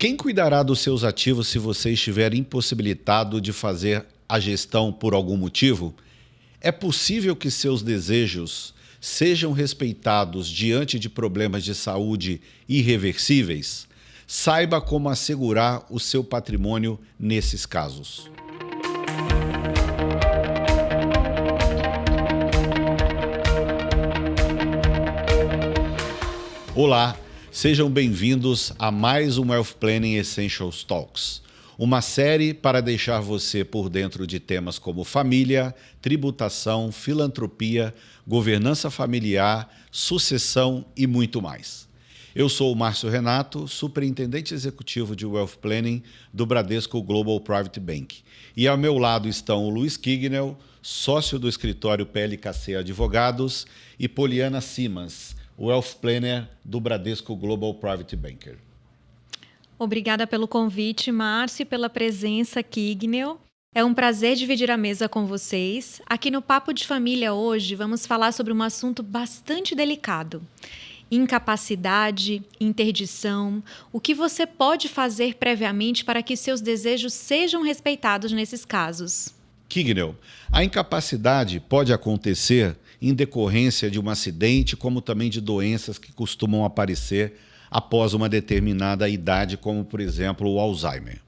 Quem cuidará dos seus ativos se você estiver impossibilitado de fazer a gestão por algum motivo? É possível que seus desejos sejam respeitados diante de problemas de saúde irreversíveis? Saiba como assegurar o seu patrimônio nesses casos. Olá, sejam bem-vindos a mais um Wealth Planning Essentials Talks, uma série para deixar você por dentro de temas como família, tributação, filantropia, governança familiar, sucessão e muito mais. Eu sou o Márcio Renato, superintendente executivo de Wealth Planning do Bradesco Global Private Bank. E ao meu lado estão o Luiz Kignel, sócio do escritório PLKC Advogados, e Poliana Simas, Wealth Planner do Bradesco Global Private Banker. Obrigada pelo convite, Márcio, e pela presença, Kignel. É um prazer dividir a mesa com vocês. Aqui no Papo de Família hoje vamos falar sobre um assunto bastante delicado. Incapacidade, interdição, o que você pode fazer previamente para que seus desejos sejam respeitados nesses casos? Kignel, a incapacidade pode acontecer em decorrência de um acidente, como também de doenças que costumam aparecer após uma determinada idade, como, por exemplo, o Alzheimer.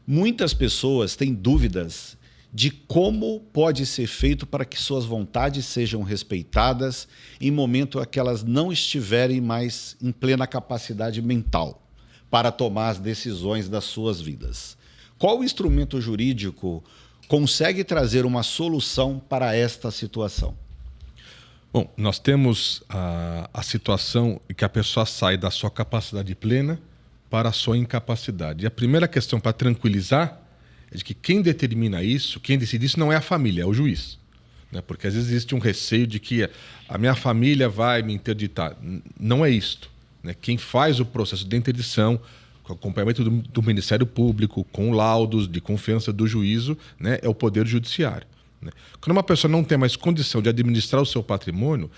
Muitas pessoas têm dúvidas de como pode ser feito para que suas vontades sejam respeitadas em momento em que elas não estiverem mais em plena capacidade mental para tomar as decisões das suas vidas. Qual instrumento jurídico consegue trazer uma solução para esta situação? Bom, nós temos a situação em que a pessoa sai da sua capacidade plena para a sua incapacidade. E a primeira questão para tranquilizar é de que quem determina isso, quem decide isso não é a família, é o juiz. Né? Porque às vezes existe um receio de que a minha família vai me interditar. Não é isto. Né? Quem faz o processo de interdição, com acompanhamento do Ministério Público, com laudos de confiança do juízo, né, é o Poder Judiciário. Né? Quando uma pessoa não tem mais condição de administrar o seu patrimônio,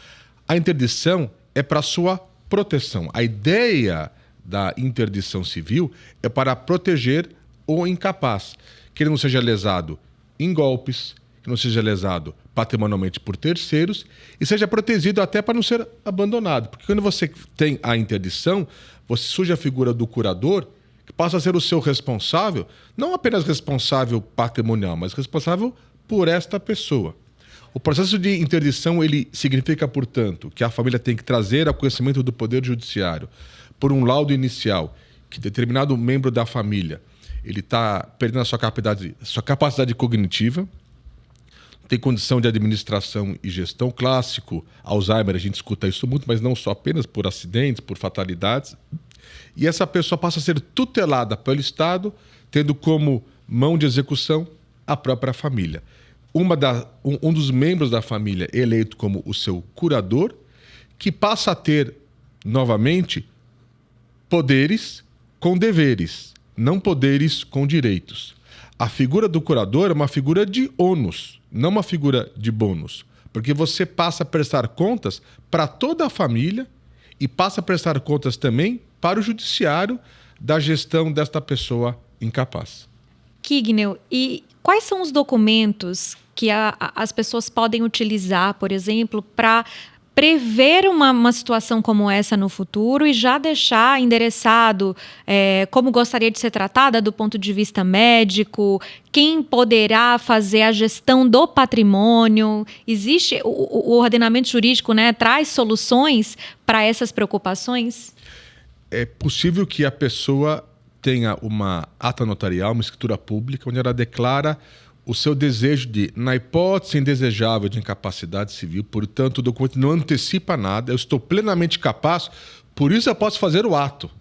a interdição é para sua proteção. A ideia da interdição civil é para proteger o incapaz, que ele não seja lesado em golpes, que não seja lesado patrimonialmente por terceiros e seja protegido até para não ser abandonado. Porque quando você tem a interdição, você surge a figura do curador, que passa a ser o seu responsável, não apenas responsável patrimonial, mas responsável por esta pessoa. O processo de interdição, ele significa, portanto, que a família tem que trazer ao conhecimento do Poder Judiciário, por um laudo inicial, que determinado membro da família ele está perdendo a sua capacidade cognitiva, tem condição de administração e gestão. Clássico, Alzheimer, a gente escuta isso muito, mas não só apenas por acidentes, por fatalidades. E essa pessoa passa a ser tutelada pelo Estado, tendo como mão de execução a própria família. Um dos membros da família é eleito como o seu curador, que passa a ter, novamente, poderes com deveres, não poderes com direitos. A figura do curador é uma figura de ônus, não uma figura de bônus, porque você passa a prestar contas para toda a família e passa a prestar contas também para o judiciário da gestão desta pessoa incapaz. Kignel, e quais são os documentos que as pessoas podem utilizar, por exemplo, para prever uma situação como essa no futuro e já deixar endereçado como gostaria de ser tratada do ponto de vista médico, quem poderá fazer a gestão do patrimônio? Existe o ordenamento jurídico, né, traz soluções para essas preocupações? É possível que a pessoa tenha uma ata notarial, uma escritura pública, onde ela declara o seu desejo de, na hipótese indesejável de incapacidade civil, portanto, o documento não antecipa nada, eu estou plenamente capaz, por isso eu posso fazer o ato.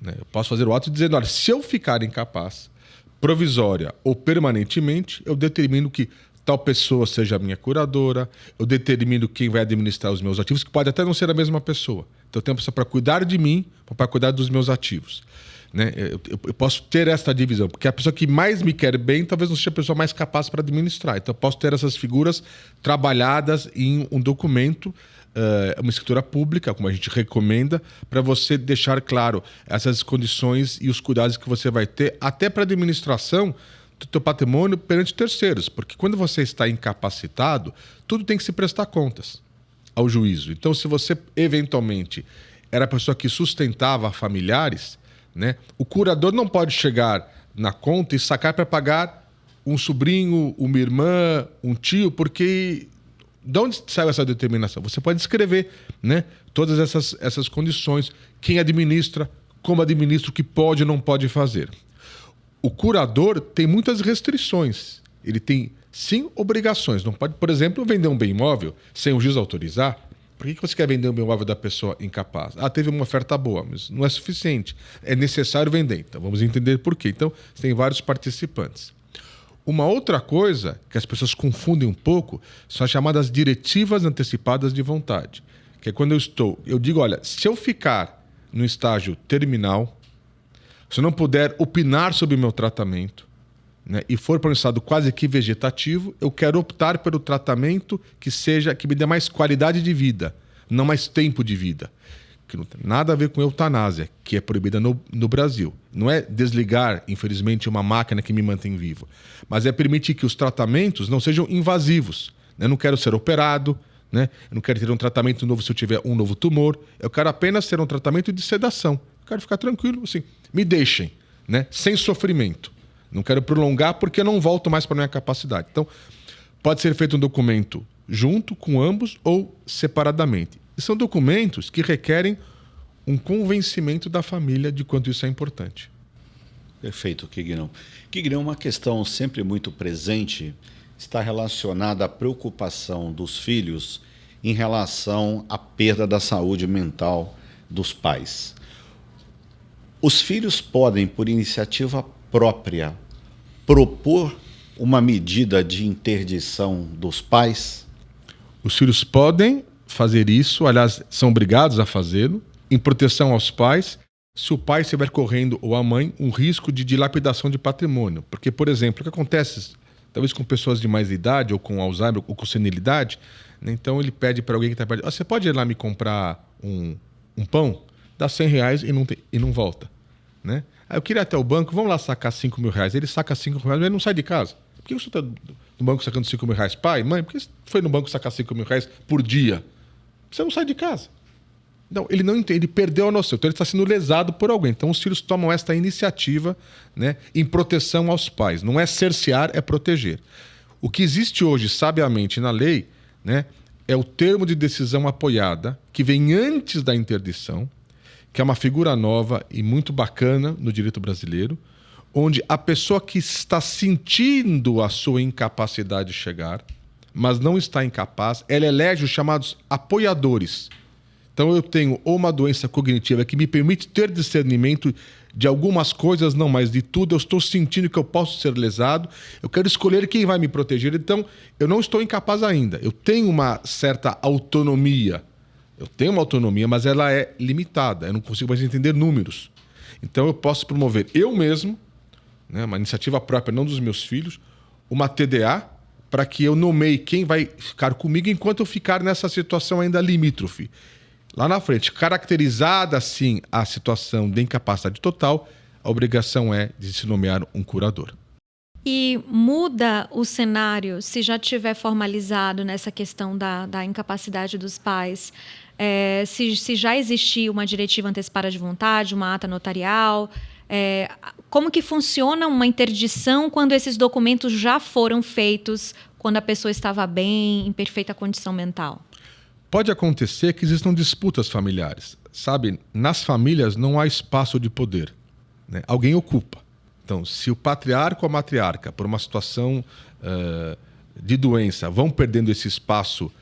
Eu posso fazer o ato dizendo, olha, se eu ficar incapaz, provisória ou permanentemente, eu determino que tal pessoa seja a minha curadora, eu determino quem vai administrar os meus ativos, que pode até não ser a mesma pessoa. Então eu tenho uma pessoa para cuidar de mim, para cuidar dos meus ativos. né? Eu posso ter essa divisão, porque a pessoa que mais me quer bem talvez não seja a pessoa mais capaz para administrar. Então, eu posso ter essas figuras trabalhadas em um documento, uma escritura pública, como a gente recomenda, para você deixar claro essas condições e os cuidados que você vai ter, até para a administração do teu patrimônio perante terceiros. Porque quando você está incapacitado, tudo tem que se prestar contas ao juízo. Então, se você, eventualmente, era a pessoa que sustentava familiares, né, o curador não pode chegar na conta e sacar para pagar um sobrinho, uma irmã, um tio, porque de onde saiu essa determinação? Você pode escrever, né, todas essas condições, quem administra, como administra, o que pode e não pode fazer. O curador tem muitas restrições. Ele tem, sim, obrigações. Não pode, por exemplo, vender um bem imóvel sem o juiz autorizar. Por que você quer vender um bem imóvel da pessoa incapaz? Teve uma oferta boa, mas não é suficiente. É necessário vender. Então, vamos entender por quê. Então, tem vários participantes. Uma outra coisa que as pessoas confundem um pouco são as chamadas diretivas antecipadas de vontade. Que é quando eu digo, olha, se eu ficar no estágio terminal, se eu não puder opinar sobre o meu tratamento, né, e for para um estado quase que vegetativo, eu quero optar pelo tratamento que me dê mais qualidade de vida, não mais tempo de vida. Que não tem nada a ver com eutanásia, que é proibida no Brasil. Não é desligar, infelizmente, uma máquina que me mantém vivo, mas é permitir que os tratamentos não sejam invasivos. Eu não quero ser operado, né? Eu não quero ter um tratamento novo se eu tiver um novo tumor. Eu quero apenas ter um tratamento de sedação. Eu quero ficar tranquilo, assim, me deixem, né? Sem sofrimento. Não quero prolongar porque eu não volto mais para a minha capacidade. Então, pode ser feito um documento junto com ambos ou separadamente. E são documentos que requerem um convencimento da família de quanto isso é importante. Perfeito, Quignão. Quignão, uma questão sempre muito presente está relacionada à preocupação dos filhos em relação à perda da saúde mental dos pais. Os filhos podem, por iniciativa própria, propor uma medida de interdição dos pais? Os filhos podem fazer isso, aliás, são obrigados a fazê-lo, em proteção aos pais, se o pai estiver correndo, ou a mãe, um risco de dilapidação de patrimônio. Porque, por exemplo, o que acontece, talvez com pessoas de mais idade, ou com Alzheimer, ou com senilidade, né? Então ele pede para alguém que está perto, você pode ir lá me comprar um pão? Dá R$100 e não volta, né? Eu queria ir até o banco, vamos lá sacar R$5.000. Ele saca R$5.000, mas ele não sai de casa. Por que você está no banco sacando R$5.000? Pai, mãe, por que você foi no banco sacar R$5.000 por dia? Você não sai de casa. Não, ele não entende, ele perdeu a noção. Então ele está sendo lesado por alguém. Então os filhos tomam esta iniciativa, né, em proteção aos pais. Não é cercear, é proteger. O que existe hoje, sabiamente, na lei, né, é o termo de decisão apoiada, que vem antes da interdição, que é uma figura nova e muito bacana no direito brasileiro, onde a pessoa que está sentindo a sua incapacidade chegar, mas não está incapaz, ela elege os chamados apoiadores. Então eu tenho ou uma doença cognitiva que me permite ter discernimento de algumas coisas, não, mas de tudo, eu estou sentindo que eu posso ser lesado, eu quero escolher quem vai me proteger, então eu não estou incapaz ainda, eu tenho uma certa autonomia. Eu tenho uma autonomia, mas ela é limitada. Eu não consigo mais entender números. Então eu posso promover eu mesmo, né, uma iniciativa própria, não dos meus filhos, uma TDA, para que eu nomeie quem vai ficar comigo enquanto eu ficar nessa situação ainda limítrofe. Lá na frente, caracterizada assim a situação de incapacidade total, a obrigação é de se nomear um curador. E muda o cenário se já tiver formalizado nessa questão da incapacidade dos pais, se já existir uma diretiva antecipada de vontade, uma ata notarial, como que funciona uma interdição quando esses documentos já foram feitos, quando a pessoa estava bem, em perfeita condição mental? Pode acontecer que existam disputas familiares. Sabe, nas famílias não há espaço de poder, né? Alguém ocupa. Então, se o patriarca ou a matriarca, por uma situação de doença, vão perdendo esse espaço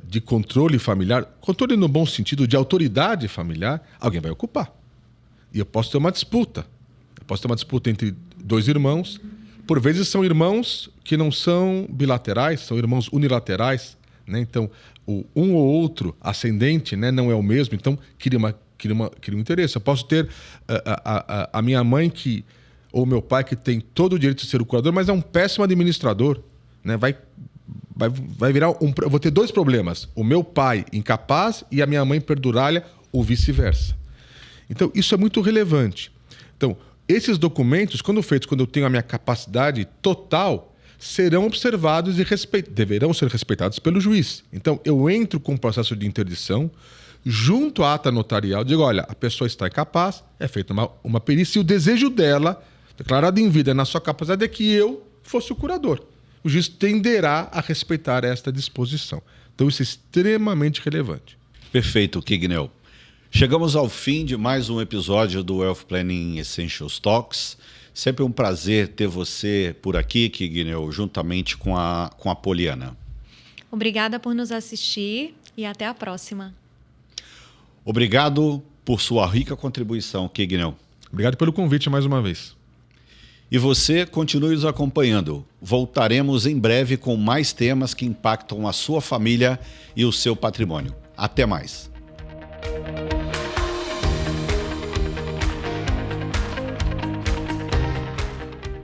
de controle familiar, controle no bom sentido de autoridade familiar, alguém vai ocupar. E eu posso ter uma disputa. Eu posso ter uma disputa entre dois irmãos. Por vezes são irmãos que não são bilaterais, são irmãos unilaterais, né? Então, um ou outro ascendente, né, não é o mesmo, então cria uma cria um interesse. Eu posso ter a minha mãe ou meu pai que tem todo o direito de ser o curador, mas é um péssimo administrador, né? Vai virar eu vou ter dois problemas. O meu pai incapaz e a minha mãe perduralha ou vice-versa. Então, isso é muito relevante. Então, esses documentos, quando feitos, quando eu tenho a minha capacidade total, serão observados e deverão ser respeitados pelo juiz. Então, eu entro com o processo de interdição, junto à ata notarial, digo, olha, a pessoa está incapaz, é feita uma perícia e o desejo dela, declarado em vida na sua capacidade, é que eu fosse o curador. O juiz tenderá a respeitar esta disposição. Então, isso é extremamente relevante. Perfeito, Kignel. Chegamos ao fim de mais um episódio do Wealth Planning Essentials Talks. Sempre um prazer ter você por aqui, Kignel, juntamente com a Poliana. Obrigada por nos assistir e até a próxima. Obrigado por sua rica contribuição, Kignel. Obrigado pelo convite mais uma vez. E você continue nos acompanhando. Voltaremos em breve com mais temas que impactam a sua família e o seu patrimônio. Até mais.